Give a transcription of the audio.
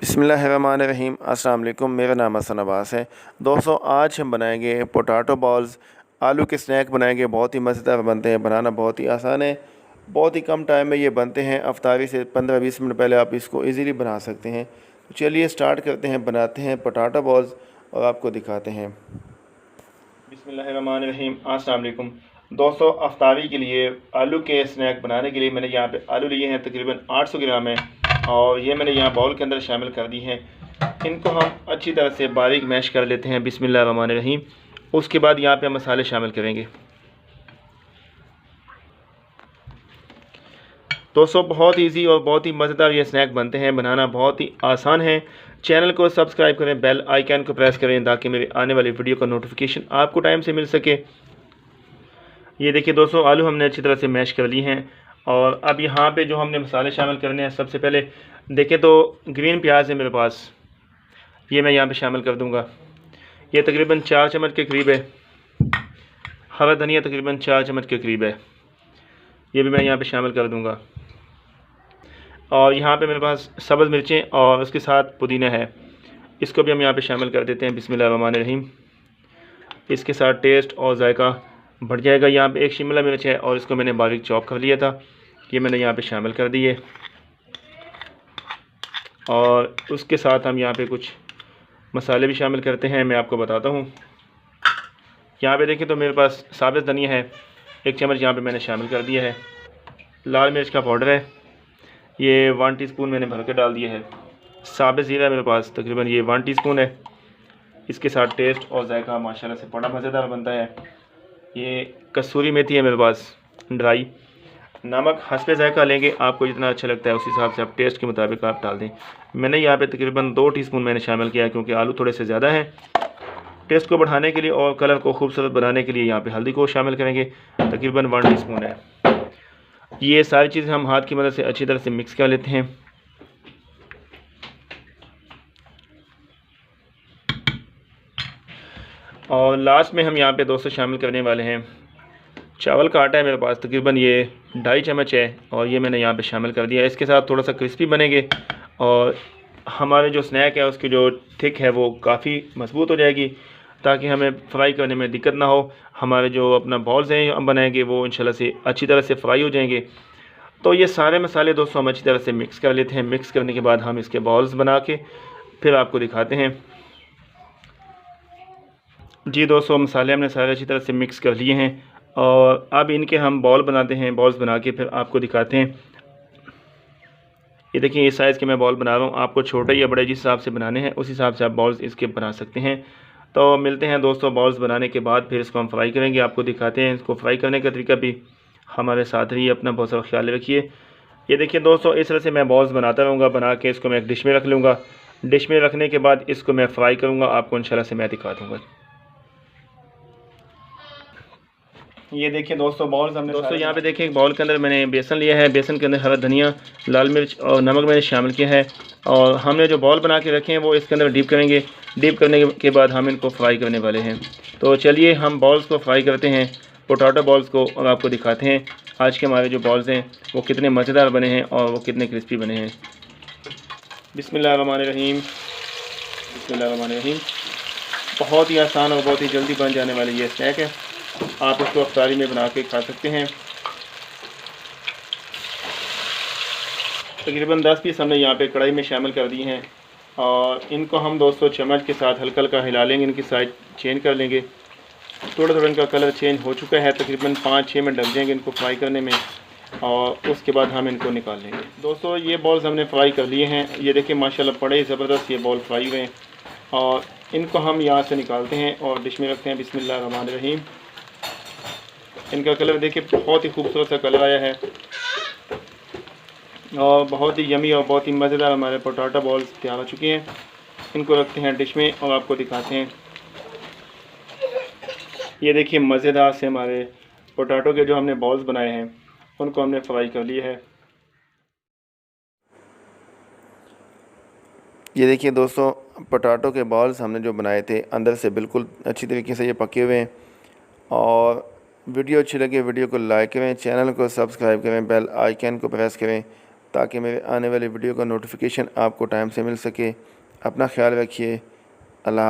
बिस्मिल्लाहिर्रहमानिर्रहीम। अस्सलाम वालेकुम। मेरा नाम हसन अब्बास है। दोस्तों, आज हम बनाएंगे पोटैटो बॉल्स। आलू के स्नैक बनाएंगे। बहुत ही मज़ेदार बनते हैं, बनाना बहुत ही आसान है, बहुत ही कम टाइम में ये बनते हैं। अफ्तारी से 15-20 मिनट पहले आप इसको इजीली बना सकते हैं। तो चलिए स्टार्ट करते हैं, बनाते हैं पोटैटो बॉल्स और आपको दिखाते हैं। बिस्मिल्लाहिर्रहमानिर्रहीम। अस्सलाम वालेकुम। दोस्तों, अफ्तारी के लिए आलू के स्नैक बनाने के लिए मैंने यहाँ पे आलू लिए हैं, तकरीबन 800 ग्राम है, और ये मैंने यहाँ बाउल के अंदर शामिल कर दी हैं। इनको हम अच्छी तरह से बारीक मैश कर लेते हैं बिस्मिल्लाहिर्रहमानिर्रहीम। उसके बाद यहाँ पे हम मसाले शामिल करेंगे। दोस्तों, बहुत इजी और बहुत ही मज़ेदार ये स्नैक बनते हैं, बनाना बहुत ही आसान है। चैनल को सब्सक्राइब करें, बेल आइकन को प्रेस करें ताकि मेरी आने वाली वीडियो का नोटिफिकेशन आपको टाइम से मिल सके। ये देखिए दोस्तों, आलू हमने अच्छी तरह से मैश कर ली हैं, और अब यहाँ पे जो हमने मसाले शामिल करने हैं, सबसे पहले देखें तो ग्रीन प्याज है मेरे पास, ये मैं यहाँ पे शामिल कर दूँगा। ये तकरीबन 4 चम्मच के करीब है। हरा धनिया तकरीबन 4 चम्मच के करीब है, ये भी मैं यहाँ पे शामिल कर दूँगा। और यहाँ पे मेरे पास सब्ज़ मिर्चें और उसके साथ पुदीना है, इसको भी हम यहाँ पे शामिल कर देते हैं बिस्मिल्लाहिर्रहमानिर्रहीम। इसके साथ टेस्ट और जायका बढ़ जाएगा। यहाँ पे एक शिमला मिर्च है और इसको मैंने बारीक चॉप कर लिया था, ये मैंने यहाँ पे शामिल कर दिए। और उसके साथ हम यहाँ पे कुछ मसाले भी शामिल करते हैं, मैं आपको बताता हूँ। यहाँ पे देखें तो मेरे पास साबित धनिया है, 1 चम्मच यहाँ पे मैंने शामिल कर दिया है। लाल मिर्च का पाउडर है, ये 1 टीस्पून मैंने भर के डाल दिया है। साबित ज़ीरा मेरे पास तकरीबन ये 1 टीस्पून है। इसके साथ टेस्ट और जायका माशाल्लाह से बड़ा मज़ेदार बनता है। ये कसूरी मेथी है मेरे पास ड्राई। नमक हस्बे जायका लेंगे, आपको जितना अच्छा लगता है उस हिसाब से आप टेस्ट के मुताबिक आप डाल दें। मैंने यहाँ पे तकरीबन 2 टीस्पून मैंने शामिल किया है, क्योंकि आलू थोड़े से ज़्यादा हैं। टेस्ट को बढ़ाने के लिए और कलर को खूबसूरत बनाने के लिए यहाँ पे हल्दी को शामिल करेंगे, तकरीबन 1 टीस्पून है। ये सारी चीज़ें हम हाथ की मदद से अच्छी तरह से मिक्स कर लेते हैं। और लास्ट में हम यहाँ पे दोस्तों शामिल करने वाले हैं चावल का आटा है मेरे पास, तकरीबन ये 2.5 चम्मच है, और ये मैंने यहाँ पे शामिल कर दिया। इसके साथ थोड़ा सा क्रिस्पी बनेंगे, और हमारे जो स्नैक है उसकी जो थिक है वो काफ़ी मजबूत हो जाएगी, ताकि हमें फ्राई करने में दिक्कत ना हो। हमारे जो अपना बॉल्स हैं हम बनाएंगे वो इंशाल्लाह से अच्छी तरह से फ्राई हो जाएंगे। तो ये सारे मसाले दोस्तों हम अच्छी तरह से मिक्स कर लेते हैं। मिक्स करने के बाद हम इसके बॉल्स बना के फिर आपको दिखाते हैं। जी दोस्तों, मसाले हमने सारे अच्छी तरह से मिक्स कर लिए हैं, और अब इनके हम बॉल बनाते हैं। बॉल्स बना के फिर आपको दिखाते हैं। ये देखिए, इस साइज़ के मैं बॉल बना रहा हूँ। आपको छोटे या बड़े जिस हिसाब से बनाने हैं उस हिसाब से आप बॉल्स इसके बना सकते हैं। तो मिलते हैं दोस्तों बॉल्स बनाने के बाद, फिर इसको हम फ्राई करेंगे। आपको दिखाते हैं इसको फ्राई करने का तरीका भी। हमारे साथ रहिए, अपना बहुत सारा ख्याल रखिए। ये देखिए दोस्तों, इस तरह से मैं बॉल्स बनाता रहूँगा। बना के इसको मैं एक डिश में रख लूँगा। डिश में रखने के बाद इसको मैं फ्राई करूँगा, आपको इंशाल्लाह से मैं दिखा दूँगा। ये देखिए दोस्तों, बॉल्स हमने दोस्तों यहाँ पे देखिए, एक बाउल के अंदर मैंने बेसन लिया है। बेसन के अंदर हरा धनिया, लाल मिर्च और नमक मैंने शामिल किया है, और हमने जो बॉल बना के रखे हैं वो इसके अंदर डीप करेंगे। डीप करने के बाद हम इनको फ्राई करने वाले हैं। तो चलिए हम बॉल्स को फ्राई करते हैं, पोटैटो बॉल्स को, और आपको दिखाते हैं आज के हमारे जो बॉल्स हैं वो कितने मज़ेदार बने हैं और वो कितने क्रिस्पी बने हैं। बिस्मिल्लाहिर्रहमानिर्रहीम। बिस्मिल्लाहिर्रहमानिर्रहीम। बहुत ही आसान और बहुत ही जल्दी बन जाने वाली ये स्नैक है। आप इसको अफ्तारी में बना के खा सकते हैं। तकरीबन 10 पीस हमने यहाँ पे कढ़ाई में शामिल कर दिए हैं, और इनको हम दोस्तों चम्मच के साथ हल्का हल्का हिला लेंगे। इनकी साइज चेंज कर लेंगे। थोड़ा थोड़ा इनका कलर चेंज हो चुका है, तकरीबन 5-6 मिनट लग जाएंगे इनको फ्राई करने में, और उसके बाद हम इनको निकाल लेंगे। दोस्तों, ये बॉल्स हमने फ्राई कर लिए हैं। ये देखिए माशाल्लाह बड़े ज़बरदस्त ये बॉल फ्राई हुए हैं, और इनको हम यहाँ से निकालते हैं और डिश में रखते हैं। बिस्मिल्लाहिर्रहमानिर्रहीम। इनका कलर देखिए बहुत ही खूबसूरत सा कलर आया है, और बहुत ही यमी और बहुत ही मज़ेदार हमारे पोटैटो बॉल्स तैयार हो चुके हैं। इनको रखते हैं डिश में और आपको दिखाते हैं। ये देखिए मज़ेदार से हमारे पोटैटो के जो हमने बॉल्स बनाए हैं उनको हमने फ्राई कर लिए है। ये देखिए दोस्तों, पोटैटो के बॉल्स हमने जो बनाए थे अंदर से बिल्कुल अच्छी तरीके से ये पके हुए हैं। और वीडियो अच्छी लगे वीडियो को लाइक करें, चैनल को सब्सक्राइब करें, बेल आइकन को प्रेस करें ताकि मेरे आने वाली वीडियो का नोटिफिकेशन आपको टाइम से मिल सके। अपना ख्याल रखिए। अल्लाह।